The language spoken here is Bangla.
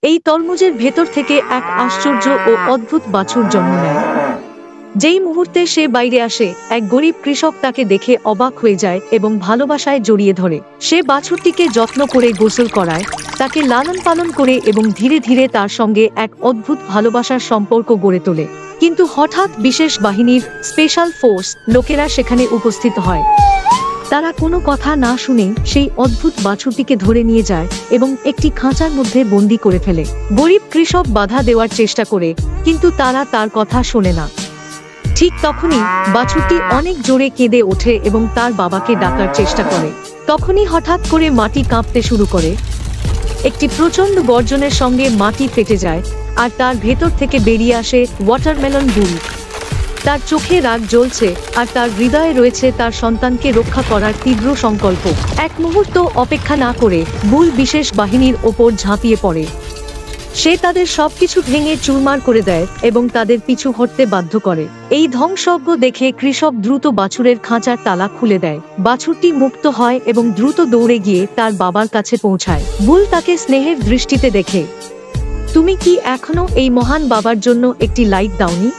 এই তরমুজের ভেতর থেকে এক আশ্চর্য ও অদ্ভুত বাছুর জন্ম নেয়। যেই মুহূর্তে সে বাইরে আসে, এক গরিব কৃষক তাকে দেখে অবাক হয়ে যায় এবং ভালোবাসায় জড়িয়ে ধরে। সে বাছুরটিকে যত্ন করে গোসল করায়, তাকে লালন পালন করে এবং ধীরে ধীরে তার সঙ্গে এক অদ্ভুত ভালোবাসার সম্পর্ক গড়ে তোলে। কিন্তু হঠাৎ বিশেষ বাহিনীর স্পেশাল ফোর্স লোকেরা সেখানে উপস্থিত হয়। তারা কোনো কথা না শুনে সেই অদ্ভুত বাছুরটিকে ধরে নিয়ে যায় এবং একটি খাঁচার মধ্যে বন্দি করে ফেলে। গরিব কৃষক বাধা দেওয়ার চেষ্টা করে, কিন্তু তারা তার কথা শোনে না। ঠিক তখনই বাছুরটি অনেক জোরে কেঁদে ওঠে এবং তার বাবাকে ডাকার চেষ্টা করে। তখনই হঠাৎ করে মাটি কাঁপতে শুরু করে। একটি প্রচণ্ড গর্জনের সঙ্গে মাটি ফেটে যায়, আর তার ভেতর থেকে বেরিয়ে আসে ওয়াটারমেলন বুল। তার চোখে রাগ জ্বলছে, আর তার হৃদয়ে রয়েছে তার সন্তানকে রক্ষা করার তীব্র সংকল্প। এক মুহূর্ত অপেক্ষা না করে বুল বিশেষ বাহিনীর ওপর ঝাঁপিয়ে পড়ে। সে তাদের সবকিছু ভেঙে চুরমার করে দেয় এবং তাদের পিছু হটতে বাধ্য করে। এই ধ্বংসযজ্ঞ দেখে কৃষক দ্রুত বাছুরের খাঁচার তালা খুলে দেয়। বাছুরটি মুক্ত হয় এবং দ্রুত দৌড়ে গিয়ে তার বাবার কাছে পৌঁছায়। বুল তাকে স্নেহের দৃষ্টিতে দেখে, তুমি কি এখনো এই মহান বাবার জন্য একটি লাইক দাওনি?